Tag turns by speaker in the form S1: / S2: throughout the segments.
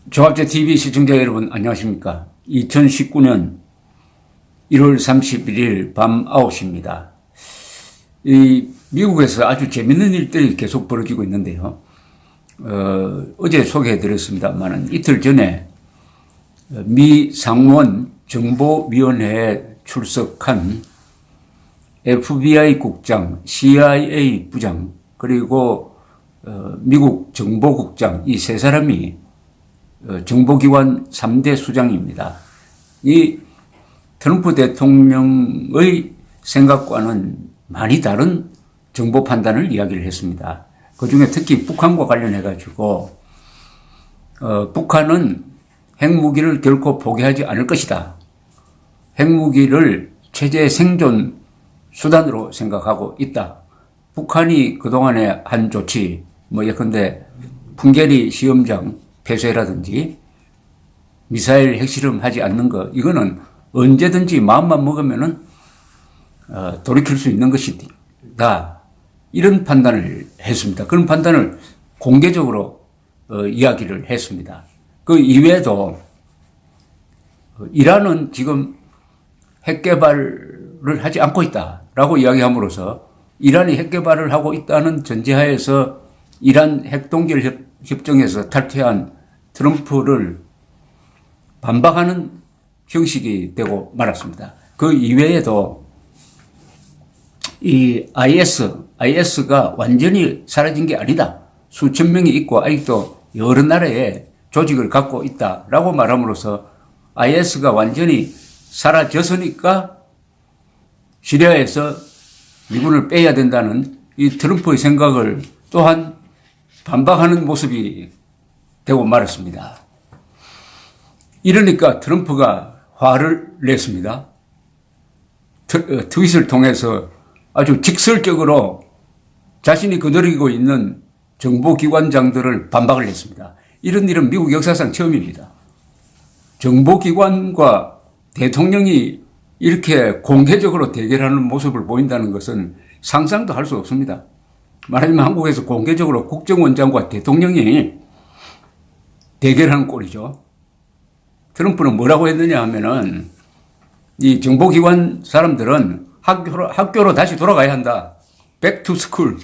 S1: 조합제 TV 시청자 여러분 안녕하십니까. 2019년 1월 31일 밤 9시입니다. 미국에서 아주 재밌는 일들이 계속 벌어지고 있는데요. 어제 소개해드렸습니다만 이틀 전에 미 상원 정보위원회에 출석한 FBI 국장, CIA 부장, 그리고 미국 정보국장 이 세 사람이 정보기관 3대 수장입니다. 이 트럼프 대통령의 생각과는 많이 다른 정보 판단을 이야기를 했습니다. 그중에 특히 북한과 관련해가지고 북한은 핵무기를 결코 포기하지 않을 것이다. 핵무기를 최대 생존 수단으로 생각하고 있다. 북한이 그동안에 한 조치, 예컨대 풍계리 시험장 폐쇄라든지 미사일 핵실험하지 않는 것, 이거는 언제든지 마음만 먹으면은 돌이킬 수 있는 것이다. 이런 판단을 했습니다. 그런 판단을 공개적으로 이야기를 했습니다. 그 이외에도 이란은 지금 핵 개발을 하지 않고 있다라고 이야기함으로써 이란이 핵 개발을 하고 있다는 전제하에서 이란 핵동결 협정에서 탈퇴한 트럼프를 반박하는 형식이 되고 말았습니다. 그 이외에도 이 IS가 완전히 사라진 게 아니다. 수천 명이 있고 아직도 여러 나라에 조직을 갖고 있다라고 말함으로써 IS가 완전히 사라졌으니까 시리아에서 미군을 빼야 된다는 이 트럼프의 생각을 또한 반박하는 모습이 되고 말았습니다. 이러니까 트럼프가 화를 냈습니다. 트윗을 통해서 아주 직설적으로 자신이 거느리고 있는 정보기관장들을 반박을 했습니다. 이런 일은 미국 역사상 처음입니다. 정보기관과 대통령이 이렇게 공개적으로 대결하는 모습을 보인다는 것은 상상도 할 수 없습니다. 말하자면 한국에서 공개적으로 국정원장과 대통령이 대결하는 꼴이죠. 트럼프는 뭐라고 했느냐 하면은 이 정보기관 사람들은 학교로 다시 돌아가야 한다. Back to school.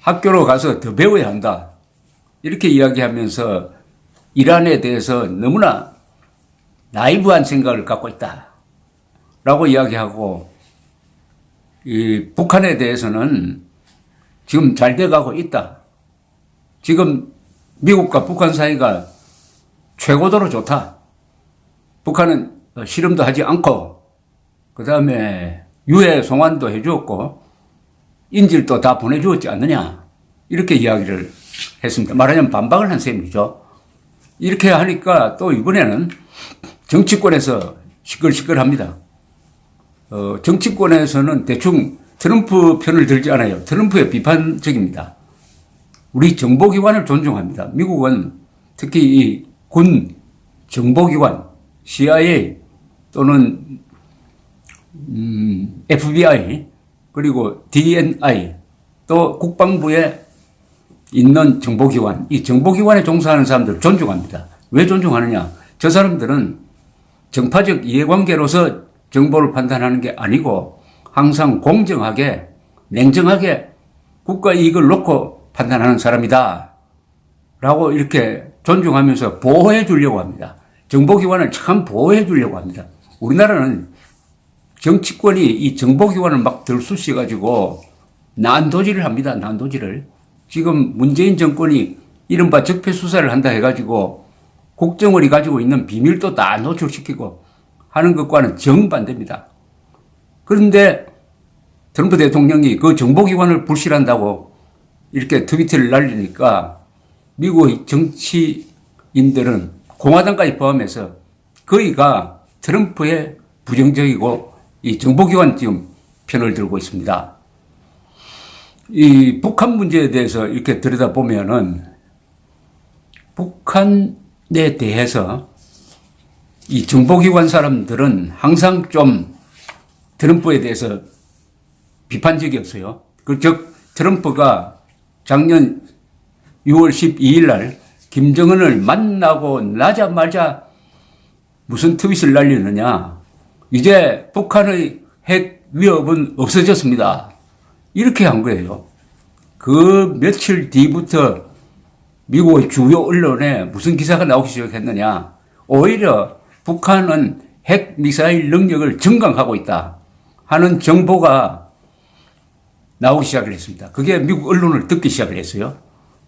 S1: 학교로 가서 더 배워야 한다. 이렇게 이야기하면서 이란에 대해서 너무나 나이브한 생각을 갖고 있다. 라고 이야기하고 이 북한에 대해서는 지금 잘 돼가고 있다. 지금 미국과 북한 사이가 최고도로 좋다. 북한은 실험도 하지 않고 그 다음에 유해 송환도 해주었고 인질도 다 보내주었지 않느냐. 이렇게 이야기를 했습니다. 말하자면 반박을 한 셈이죠. 이렇게 하니까 또 이번에는 정치권에서 시끌시끌합니다. 정치권에서는 대충 트럼프 편을 들지 않아요. 트럼프에 비판적입니다. 우리 정보기관을 존중합니다. 미국은 특히 이 군 정보기관, CIA 또는 FBI 그리고 DNI 또 국방부에 있는 정보기관, 이 정보기관에 종사하는 사람들을 존중합니다. 왜 존중하느냐? 저 사람들은 정파적 이해관계로서 정보를 판단하는 게 아니고 항상 공정하게 냉정하게 국가 이익을 놓고 판단하는 사람이다 라고 이렇게 존중하면서 보호해 주려고 합니다. 정보기관을 참 보호해 주려고 합니다. 우리나라는 정치권이 이 정보기관을 막 들쑤시가지고 난도질을 합니다. 난도질을. 지금 문재인 정권이 이른바 적폐수사를 한다 해가지고 국정원이 가지고 있는 비밀도 다 노출시키고 하는 것과는 정반대입니다. 그런데 트럼프 대통령이 그 정보기관을 불신한다고 이렇게 트위터를 날리니까 미국의 정치인들은 공화당까지 포함해서 거의가 트럼프의 부정적이고 이 정보기관 지금 편을 들고 있습니다. 이 북한 문제에 대해서 이렇게 들여다보면은 북한에 대해서 이 정보기관 사람들은 항상 좀 트럼프에 대해서 비판적이었어요. 즉 트럼프가 작년 6월 12일 날 김정은을 만나고 나자마자 무슨 트윗을 날리느냐. 이제 북한의 핵 위협은 없어졌습니다. 이렇게 한 거예요. 그 며칠 뒤부터 미국의 주요 언론에 무슨 기사가 나오기 시작했느냐. 오히려 북한은 핵 미사일 능력을 증강하고 있다 하는 정보가 나오기 시작을 했습니다. 그게 미국 언론을 듣기 시작을 했어요.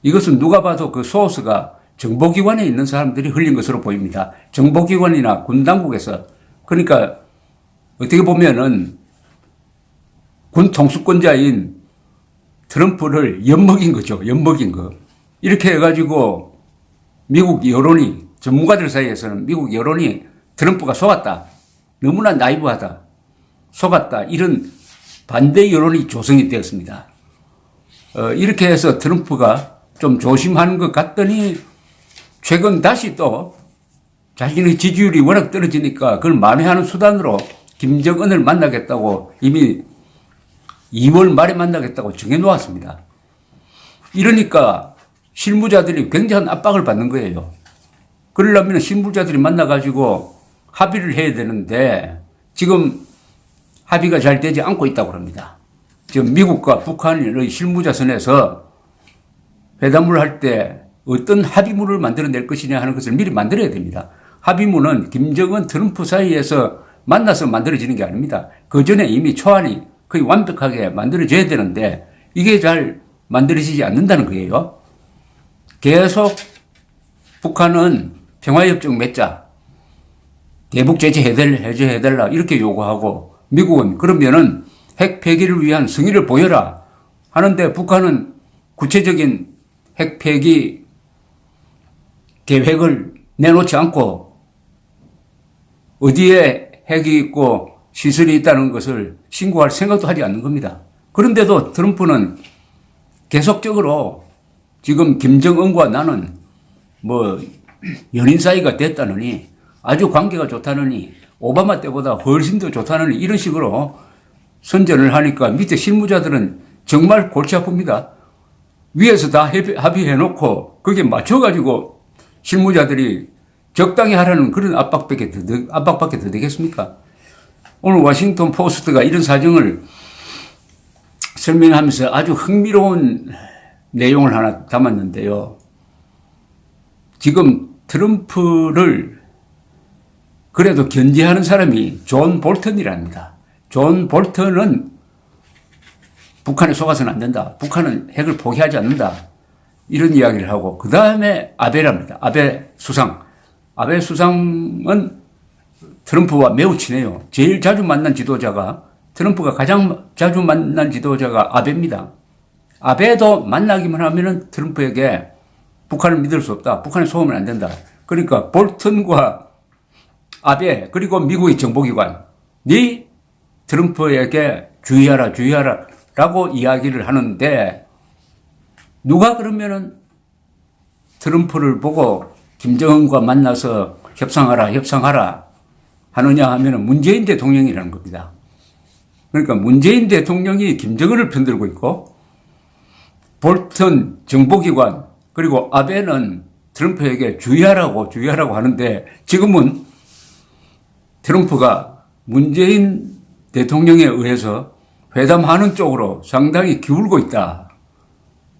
S1: 이것은 누가 봐도 그 소스가 정보기관에 있는 사람들이 흘린 것으로 보입니다. 정보기관이나 군 당국에서. 그러니까 어떻게 보면은 군 통수권자인 트럼프를 엿먹인 거죠. 엿먹인 거. 이렇게 해가지고 미국 여론이, 전문가들 사이에서는 미국 여론이 트럼프가 속았다. 너무나 나이브하다. 속았다. 이런 반대 여론이 조성이 되었습니다. 이렇게 해서 트럼프가 좀 조심하는 것 같더니 최근 다시 또 자신의 지지율이 워낙 떨어지니까 그걸 만회하는 수단으로 김정은을 만나겠다고 이미 2월 말에 만나겠다고 정해놓았습니다. 이러니까 실무자들이 굉장한 압박을 받는 거예요. 그러려면 실무자들이 만나가지고 합의를 해야 되는데 지금 합의가 잘 되지 않고 있다고 합니다. 지금 미국과 북한의 실무자 선에서 회담을 할 때 어떤 합의문을 만들어낼 것이냐 하는 것을 미리 만들어야 됩니다. 합의문은 김정은 트럼프 사이에서 만나서 만들어지는 게 아닙니다. 그 전에 이미 초안이 거의 완벽하게 만들어져야 되는데 이게 잘 만들어지지 않는다는 거예요. 계속 북한은 평화협정 맺자, 대북 제재 해제해달라 이렇게 요구하고 미국은 그러면은 핵 폐기를 위한 성의를 보여라 하는데 북한은 구체적인 핵 폐기 계획을 내놓지 않고 어디에 핵이 있고 시설이 있다는 것을 신고할 생각도 하지 않는 겁니다. 그런데도 트럼프는 계속적으로 지금 김정은과 나는 뭐 연인 사이가 됐다느니 아주 관계가 좋다느니 오바마 때보다 훨씬 더 좋다느니 이런 식으로 선전을 하니까 밑에 실무자들은 정말 골치 아픕니다. 위에서 다 합의해놓고 거기에 맞춰가지고 실무자들이 적당히 하라는 그런 압박밖에 더 되겠습니까? 오늘 워싱턴 포스트가 이런 사정을 설명하면서 아주 흥미로운 내용을 하나 담았는데요. 지금 트럼프를 그래도 견제하는 사람이 존 볼턴이랍니다. 존 볼턴은 북한에 속아서는 안 된다. 북한은 핵을 포기하지 않는다. 이런 이야기를 하고 그 다음에 아베랍니다. 아베 수상. 아베 수상은 트럼프와 매우 친해요. 제일 자주 만난 지도자가 트럼프가 가장 자주 만난 지도자가 아베입니다. 아베도 만나기만 하면은 트럼프에게 북한을 믿을 수 없다. 북한에 속으면 안 된다. 그러니까 볼턴과 아베 그리고 미국의 정보기관이 트럼프에게 주의하라 라고 이야기를 하는데 누가 그러면은 트럼프를 보고 김정은과 만나서 협상하라 하느냐 하면은 문재인 대통령이라는 겁니다. 그러니까 문재인 대통령이 김정은을 편들고 있고 볼턴 정보기관 그리고 아베는 트럼프에게 주의하라고 하는데 지금은 트럼프가 문재인 대통령에 의해서 회담하는 쪽으로 상당히 기울고 있다.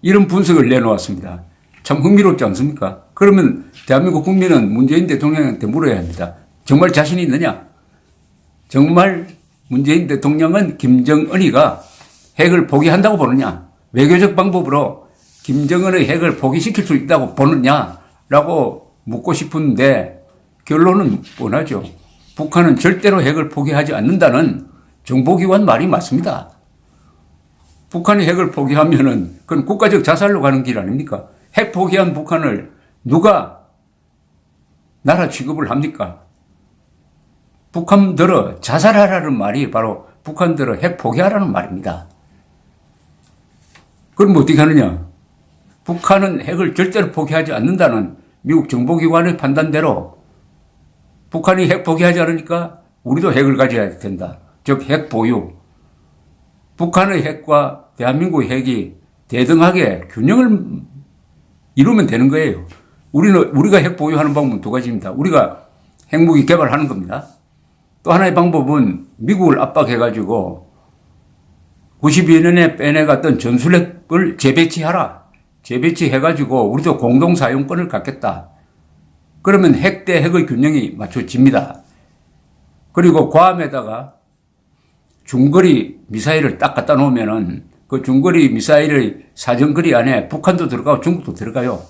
S1: 이런 분석을 내놓았습니다. 참 흥미롭지 않습니까? 그러면 대한민국 국민은 문재인 대통령한테 물어야 합니다. 정말 자신이 있느냐? 정말 문재인 대통령은 김정은이가 핵을 포기한다고 보느냐? 외교적 방법으로 김정은의 핵을 포기시킬 수 있다고 보느냐라고 묻고 싶은데 결론은 뻔하죠. 북한은 절대로 핵을 포기하지 않는다는 정보기관 말이 맞습니다. 북한이 핵을 포기하면은 그건 국가적 자살로 가는 길 아닙니까? 핵 포기한 북한을 누가 나라 취급을 합니까? 북한들어 자살하라는 말이 바로 북한들어 핵 포기하라는 말입니다. 그럼 어떻게 하느냐? 북한은 핵을 절대로 포기하지 않는다는 미국 정보기관의 판단대로 북한이 핵 포기하지 않으니까 우리도 핵을 가져야 된다. 즉 핵 보유. 북한의 핵과 대한민국의 핵이 대등하게 균형을 이루면 되는 거예요. 우리가 핵 보유하는 방법은 두 가지입니다. 우리가 핵무기 개발하는 겁니다. 또 하나의 방법은 미국을 압박해가지고 92년에 빼내갔던 전술핵을 재배치하라. 재배치해가지고 우리도 공동사용권을 갖겠다. 그러면 핵 대 핵의 균형이 맞춰집니다. 그리고 괌에다가 중거리 미사일을 딱 갖다 놓으면은 그 중거리 미사일의 사정거리 안에 북한도 들어가고 중국도 들어가요.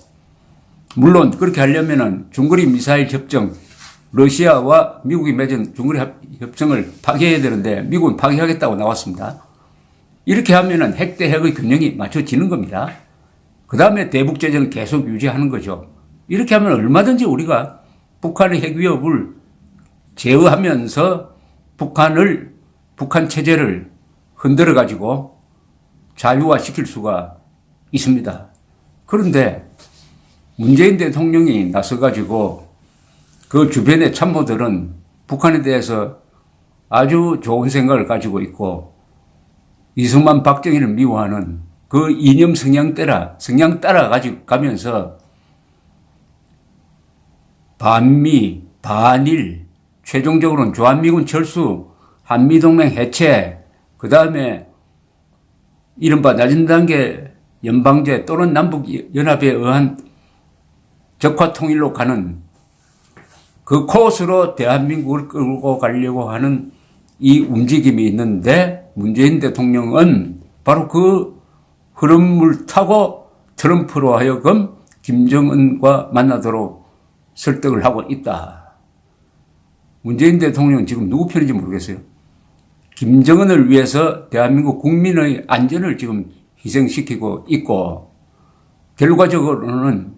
S1: 물론 그렇게 하려면은 중거리 미사일 협정, 러시아와 미국이 맺은 중거리 협정을 파기해야 되는데 미국은 파기하겠다고 나왔습니다. 이렇게 하면은 핵 대 핵의 균형이 맞춰지는 겁니다. 그 다음에 대북제재는 계속 유지하는 거죠. 이렇게 하면 얼마든지 우리가 북한의 핵 위협을 제어하면서 북한 체제를 흔들어 가지고 자유화 시킬 수가 있습니다. 그런데 문재인 대통령이 나서 가지고 그 주변의 참모들은 북한에 대해서 아주 좋은 생각을 가지고 있고 이승만 박정희를 미워하는 그 이념 성향 따라 가지고 가면서 반미, 반일, 최종적으로는 주한미군 철수, 한미동맹 해체, 그 다음에 이른바 낮은 단계 연방제 또는 남북연합에 의한 적화통일로 가는 그 코스로 대한민국을 끌고 가려고 하는 이 움직임이 있는데 문재인 대통령은 바로 그 흐름을 타고 트럼프로 하여금 김정은과 만나도록 설득을 하고 있다. 문재인 대통령은 지금 누구 편인지 모르겠어요. 김정은을 위해서 대한민국 국민의 안전을 지금 희생시키고 있고 결과적으로는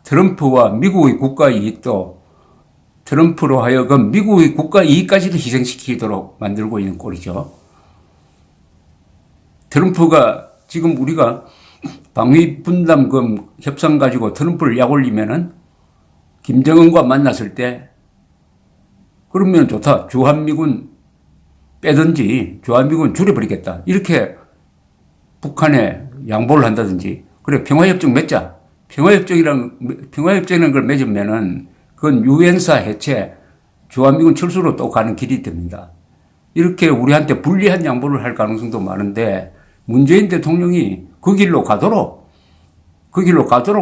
S1: 트럼프와 미국의 국가 이익도 트럼프로 하여금 미국의 국가 이익까지도 희생시키도록 만들고 있는 꼴이죠. 트럼프가 지금 우리가 방위 분담금 협상 가지고 트럼프를 약 올리면은 김정은과 만났을 때 그러면 좋다. 주한미군 빼든지 주한미군 줄여버리겠다. 이렇게 북한에 양보를 한다든지 그래 평화협정 맺자. 평화협정이라는 걸 맺으면은 그건 유엔사 해체, 주한미군 철수로 또 가는 길이 됩니다. 이렇게 우리한테 불리한 양보를 할 가능성도 많은데 문재인 대통령이 그 길로 가도록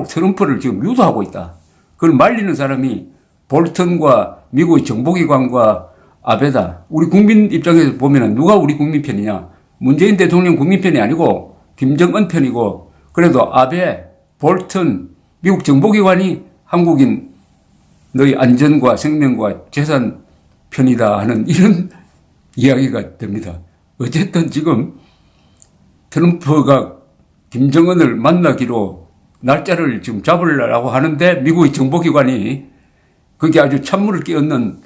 S1: 트럼프를 지금 유도하고 있다. 그걸 말리는 사람이 볼턴과 미국의 정보기관과 아베다. 우리 국민 입장에서 보면은 누가 우리 국민 편이냐? 문재인 대통령 국민 편이 아니고 김정은 편이고 그래도 아베, 볼턴, 미국 정보기관이 한국인 너희 안전과 생명과 재산 편이다 하는 이런 이야기가 됩니다. 어쨌든 지금 트럼프가 김정은을 만나기로 날짜를 지금 잡으려고 하는데 미국의 정보기관이 그게 아주 찬물을 끼얹는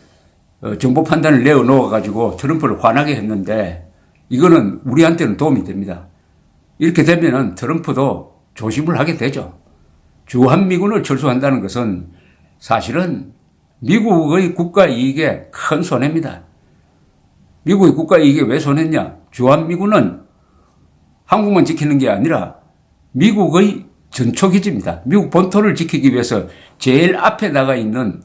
S1: 정보 판단을 내어놓아가지고 트럼프를 화나게 했는데 이거는 우리한테는 도움이 됩니다. 이렇게 되면은 트럼프도 조심을 하게 되죠. 주한미군을 철수한다는 것은 사실은 미국의 국가 이익에 큰 손해입니다. 미국의 국가 이익에 왜 손해냐? 주한미군은 한국만 지키는 게 아니라 미국의 전초기지입니다. 미국 본토를 지키기 위해서 제일 앞에 나가 있는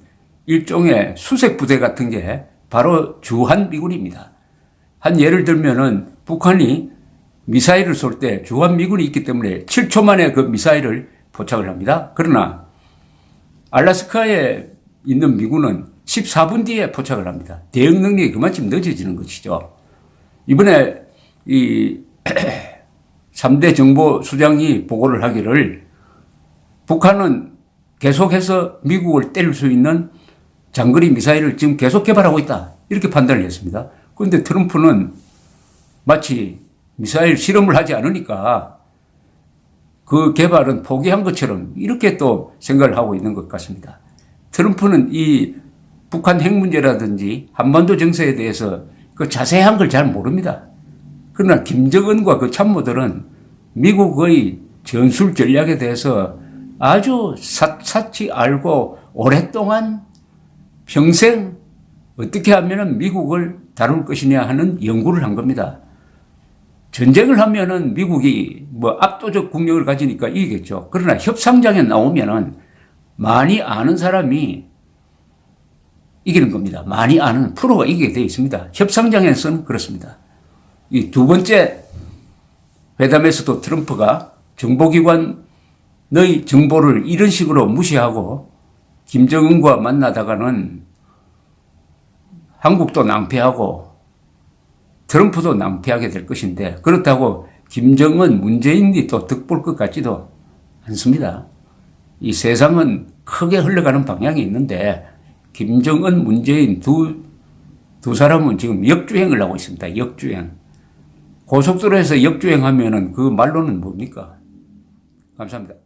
S1: 일종의 수색부대 같은 게 바로 주한미군입니다. 한 예를 들면은 북한이 미사일을 쏠 때 주한미군이 있기 때문에 7초 만에 그 미사일을 포착을 합니다. 그러나 알래스카에 있는 미군은 14분 뒤에 포착을 합니다. 대응 능력이 그만큼 늦어지는 것이죠. 이번에 이 3대 정보수장이 보고를 하기를 북한은 계속해서 미국을 때릴 수 있는 장거리 미사일을 지금 계속 개발하고 있다. 이렇게 판단을 했습니다. 그런데 트럼프는 마치 미사일 실험을 하지 않으니까 그 개발은 포기한 것처럼 이렇게 또 생각을 하고 있는 것 같습니다. 트럼프는 이 북한 핵 문제라든지 한반도 정세에 대해서 그 자세한 걸 잘 모릅니다. 그러나 김정은과 그 참모들은 미국의 전술 전략에 대해서 아주 샅샅이 알고 오랫동안 평생 어떻게 하면 미국을 다룰 것이냐 하는 연구를 한 겁니다. 전쟁을 하면은 미국이 뭐 압도적 국력을 가지니까 이기겠죠. 그러나 협상장에 나오면은 많이 아는 사람이 이기는 겁니다. 많이 아는 프로가 이기게 되어 있습니다. 협상장에서는 그렇습니다. 이 두 번째 회담에서도 트럼프가 정보기관의 정보를 이런 식으로 무시하고 김정은과 만나다가는 한국도 낭패하고 트럼프도 낭패하게 될 것인데, 그렇다고 김정은, 문재인이 또 득볼 것 같지도 않습니다. 이 세상은 크게 흘러가는 방향이 있는데 김정은, 문재인 두 사람은 지금 역주행을 하고 있습니다. 역주행. 고속도로에서 역주행하면은 그 말로는 뭡니까? 감사합니다.